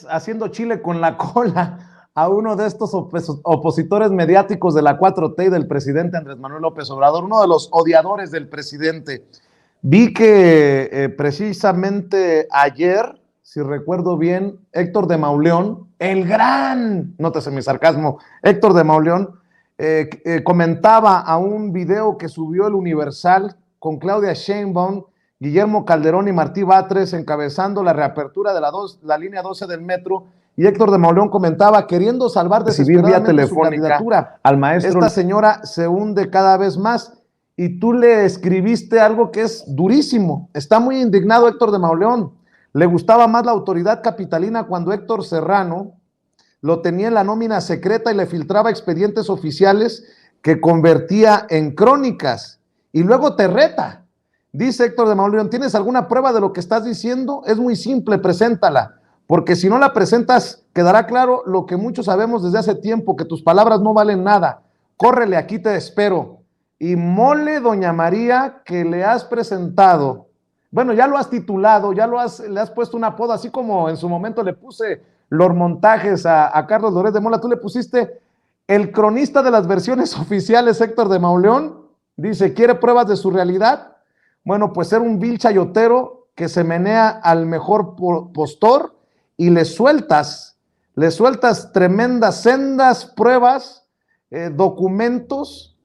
vez haciendo chile con la cola a uno de estos opositores mediáticos de la 4T y del presidente Andrés Manuel López Obrador, uno de los odiadores del presidente. Vi que precisamente ayer, si recuerdo bien, Héctor de Mauleón, el gran, nótese mi sarcasmo, Héctor de Mauleón, comentaba a un video que subió el Universal con Claudia Sheinbaum, Guillermo Calderón y Martí Batres encabezando la reapertura de la línea 12 del metro, y Héctor de Mauleón comentaba, queriendo salvar desesperadamente su candidatura al maestro. Esta señora se hunde cada vez más, y tú le escribiste algo que es durísimo. Está muy indignado Héctor de Mauleón. Le gustaba más la autoridad capitalina cuando Héctor Serrano lo tenía en la nómina secreta y le filtraba expedientes oficiales que convertía en crónicas, y luego te reta. Dice Héctor de Mauleón, ¿tienes alguna prueba de lo que estás diciendo? Es muy simple, preséntala, porque si no la presentas, quedará claro lo que muchos sabemos desde hace tiempo, que tus palabras no valen nada. Córrele, aquí te espero. Y mole, doña María, que le has presentado, bueno, ya lo has titulado, le has puesto un apodo, así como en su momento le puse los montajes a Carlos Loret de Mola, tú le pusiste el cronista de las versiones oficiales, Héctor de Mauleón. Dice, ¿quiere pruebas de su realidad? Bueno, pues ser un vil chayotero que se menea al mejor postor, y le sueltas tremendas, sendas pruebas, documentos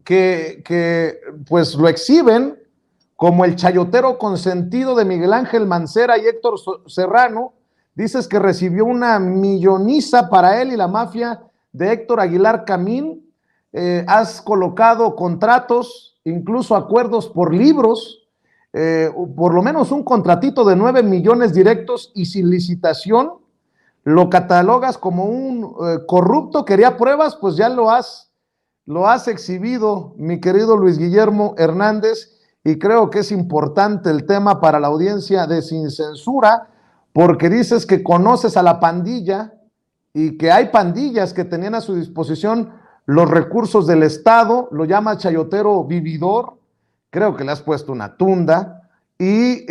que pues lo exhiben como el chayotero consentido de Miguel Ángel Mancera y Héctor Serrano. Dices que recibió una milloniza para él y la mafia de Héctor Aguilar Camín. Has colocado contratos, incluso acuerdos por libros, por lo menos un contratito de 9 millones directos y sin licitación. Lo catalogas como un corrupto. Quería pruebas, pues ya lo has exhibido, mi querido Luis Guillermo Hernández, y creo que es importante el tema para la audiencia de Sin Censura, porque dices que conoces a la pandilla y que hay pandillas que tenían a su disposición los recursos del Estado. Lo llama chayotero vividor, creo que le has puesto una tunda, y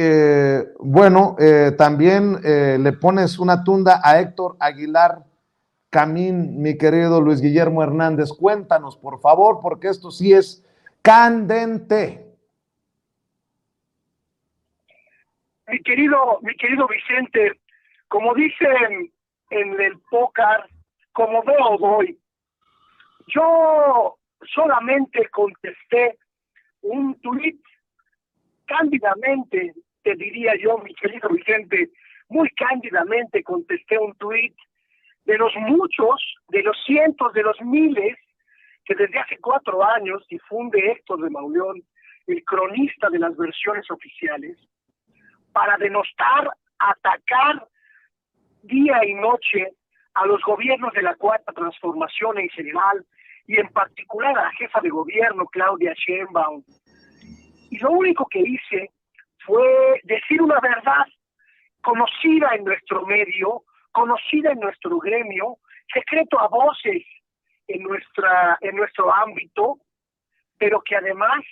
también le pones una tunda a Héctor Aguilar Camín, mi querido Luis Guillermo Hernández. Cuéntanos, por favor, porque esto sí es candente. Mi querido Vicente, como dicen en el póker, como veo doy. Yo solamente contesté un tuit cándidamente, te diría yo, mi querido Vicente, muy cándidamente contesté un tuit de los muchos, de los cientos, de los miles que desde hace 4 años difunde Héctor de Mauleón, el cronista de las versiones oficiales, para denostar, atacar día y noche a los gobiernos de la Cuarta Transformación en general, y en particular a la jefa de gobierno, Claudia Sheinbaum. Y lo único que hice fue decir una verdad conocida en nuestro medio, conocida en nuestro gremio, secreto a voces en nuestro ámbito, pero que además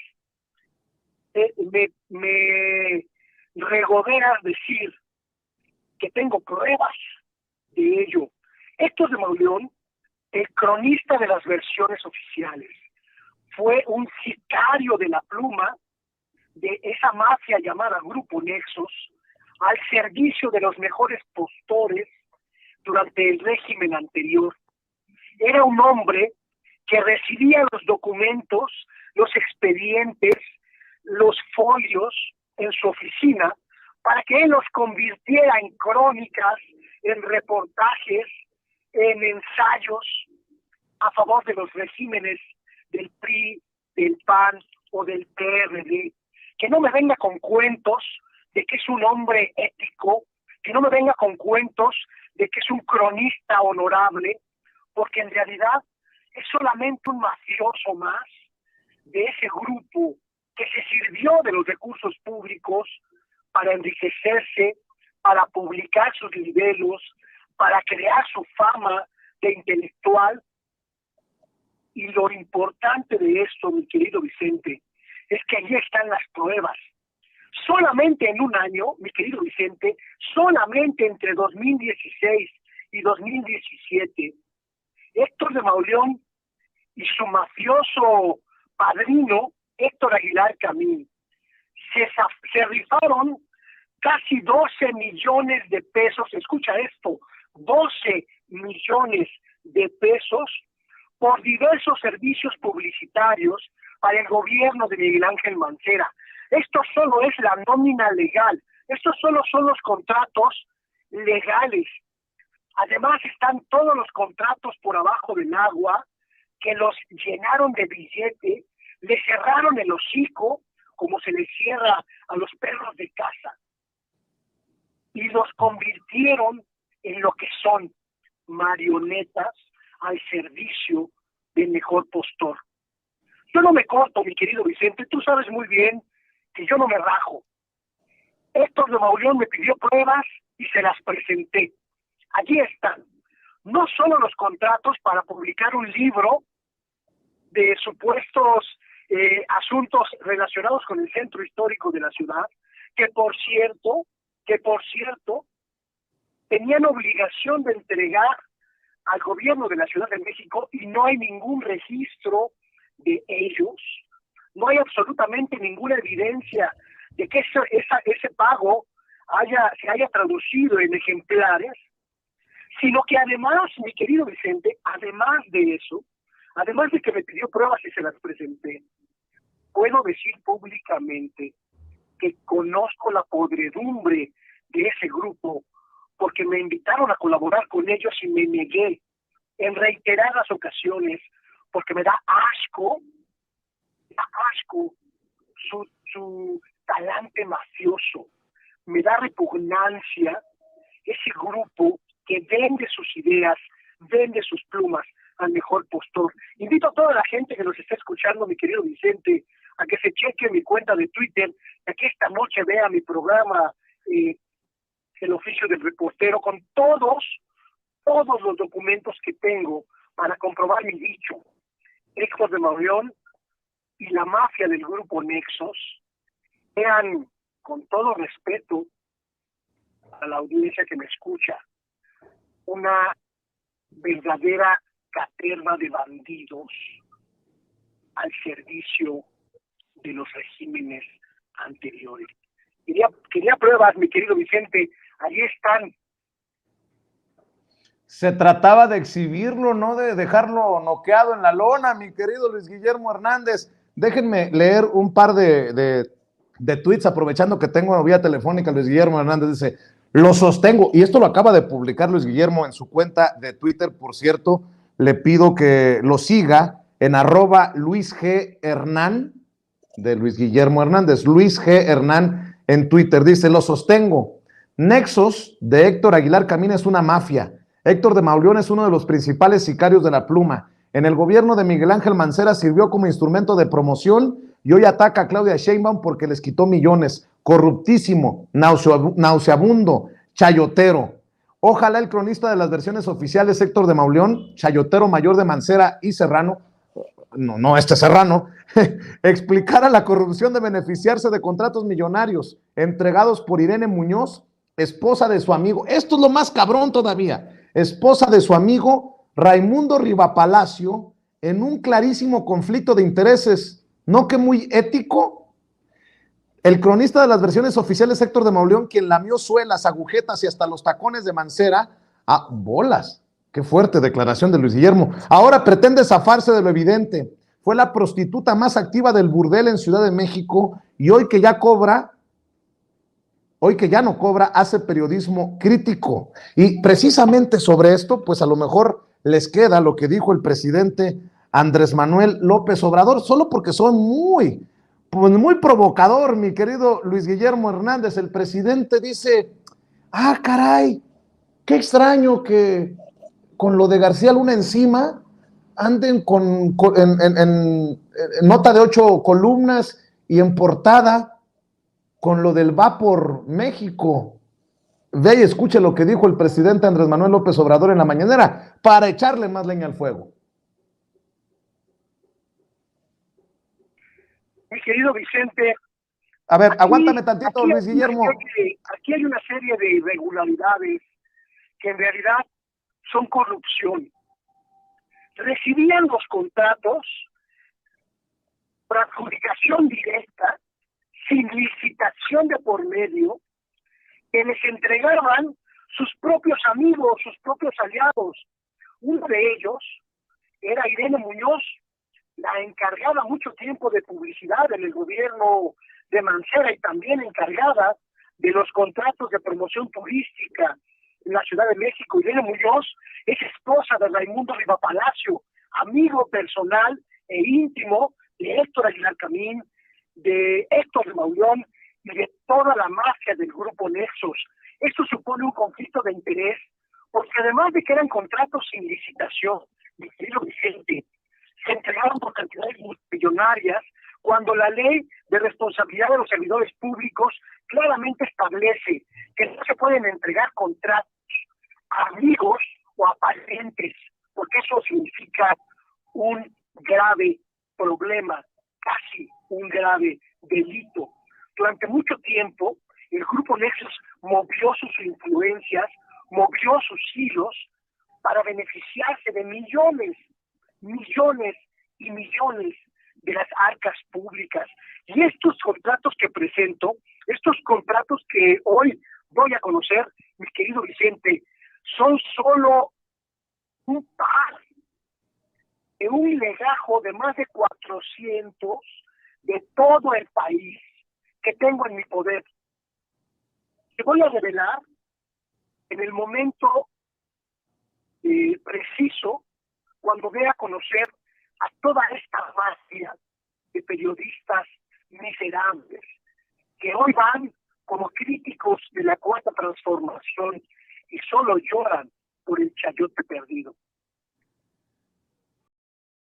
me regodea decir que tengo pruebas de ello. Héctor de Mauleón, el cronista de las versiones oficiales, fue un sicario de la pluma de esa mafia llamada Grupo Nexos, al servicio de los mejores postores durante el régimen anterior. Era un hombre que recibía los documentos, los expedientes, los folios en su oficina para que él los convirtiera en crónicas, en reportajes, en ensayos a favor de los regímenes del PRI, del PAN o del PRD. Que no me venga con cuentos de que es un hombre ético, que no me venga con cuentos de que es un cronista honorable, porque en realidad es solamente un mafioso más de ese grupo que se sirvió de los recursos públicos para enriquecerse, para publicar sus libelos, para crear su fama de intelectual. Y lo importante de esto, mi querido Vicente, es que allí están las pruebas. Solamente en un año, mi querido Vicente, solamente entre 2016 y 2017, Héctor de Mauleón y su mafioso padrino, Héctor Aguilar Camín, se rifaron casi 12 millones de pesos, escucha esto, 12 millones de pesos por diversos servicios publicitarios para el gobierno de Miguel Ángel Mancera. Esto solo es la nómina legal, estos solo son los contratos legales. Además están todos los contratos por abajo del agua que los llenaron de billete, le cerraron el hocico como se les cierra a los perros de casa y los convirtieron en lo que son marionetas al servicio del mejor postor. Yo no me corto, mi querido Vicente, tú sabes muy bien que yo no me rajo. Héctor de Mauleón me pidió pruebas y se las presenté. Allí están. No solo los contratos para publicar un libro de supuestos asuntos relacionados con el centro histórico de la ciudad, que por cierto, tenían obligación de entregar al gobierno de la Ciudad de México y no hay ningún registro de ellos, no hay absolutamente ninguna evidencia de que ese pago se haya traducido en ejemplares, sino que además, mi querido Vicente, además de eso, además de que me pidió pruebas y se las presenté, puedo decir públicamente que conozco la podredumbre de ese grupo, porque me invitaron a colaborar con ellos y me negué en reiteradas ocasiones, porque me da asco su talante mafioso, me da repugnancia ese grupo que vende sus ideas, vende sus plumas al mejor postor. Invito a toda la gente que nos está escuchando, mi querido Vicente, a que se cheque mi cuenta de Twitter, a que esta noche vea mi programa El Oficio del Reportero, con todos los documentos que tengo para comprobar mi dicho. Héctor de Mauleón y la mafia del grupo Nexos eran, con todo respeto a la audiencia que me escucha, una verdadera caterva de bandidos al servicio de los regímenes anteriores. Quería pruebas, mi querido Vicente, ahí están. Se trataba de exhibirlo, no de dejarlo noqueado en la lona, mi querido Luis Guillermo Hernández. Déjenme leer un par de tweets, aprovechando que tengo vía telefónica. Luis Guillermo Hernández dice: lo sostengo, y esto lo acaba de publicar Luis Guillermo en su cuenta de Twitter, por cierto, le pido que lo siga en @LuisG.Hernán, de Luis Guillermo Hernández, Luis G. Hernán en Twitter, dice: lo sostengo, Nexos de Héctor Aguilar Camín es una mafia, Héctor de Mauleón es uno de los principales sicarios de la pluma, en el gobierno de Miguel Ángel Mancera sirvió como instrumento de promoción y hoy ataca a Claudia Sheinbaum porque les quitó millones, corruptísimo, nauseabundo, chayotero. Ojalá el cronista de las versiones oficiales, Héctor de Mauleón, chayotero mayor de Mancera y Serrano, Serrano, explicara la corrupción de beneficiarse de contratos millonarios entregados por Irene Muñoz, esposa de su amigo, esto es lo más cabrón todavía, esposa de su amigo Raimundo Rivapalacio, en un clarísimo conflicto de intereses, ¿no que muy ético? El cronista de las versiones oficiales, Héctor de Mauleón, quien lamió suelas, agujetas y hasta los tacones de Mancera, bolas. Qué fuerte declaración de Luis Guillermo. Ahora pretende zafarse de lo evidente. Fue la prostituta más activa del burdel en Ciudad de México y hoy que ya no cobra, hace periodismo crítico. Y precisamente sobre esto, pues a lo mejor les queda lo que dijo el presidente Andrés Manuel López Obrador, solo porque son muy provocador, mi querido Luis Guillermo Hernández. El presidente dice: caray, qué extraño que con lo de García Luna encima anden en nota de 8 columnas y en portada con lo del Va por México. Ve y escuche lo que dijo el presidente Andrés Manuel López Obrador en la mañanera para echarle más leña al fuego. Mi querido Vicente, A ver, aguántame tantito, Luis Guillermo. Aquí hay una serie de irregularidades que en realidad son corrupción. Recibían los contratos por adjudicación directa, sin licitación de por medio, que les entregaban sus propios amigos, sus propios aliados. Uno de ellos era Irene Muñoz, la encargada mucho tiempo de publicidad en el gobierno de Mancera y también encargada de los contratos de promoción turística en la Ciudad de México. Irene Muñoz es esposa de Raimundo Riva Palacio, amigo personal e íntimo de Héctor Aguilar Camín, de Héctor de Mauleón y de toda la mafia del grupo Nexos. Esto supone un conflicto de interés, porque además de que eran contratos sin licitación, mi querido Vicente, se entregaron por cantidades millonarias, cuando la ley de responsabilidad de los servidores públicos claramente establece que no se pueden entregar contratos a amigos o a parientes, porque eso significa un grave problema, casi un grave delito. Durante mucho tiempo, el Grupo Nexos movió sus influencias, movió sus hilos para beneficiarse de millones y millones de las arcas públicas. Y estos contratos que presento, estos contratos que hoy voy a conocer, mi querido Vicente, son solo un par de un legajo de más de 400 de todo el país que tengo en mi poder. Te voy a revelar en el momento preciso, cuando dé a conocer a toda esta mafia de periodistas miserables que hoy van como críticos de la Cuarta Transformación y solo lloran por el chayote perdido.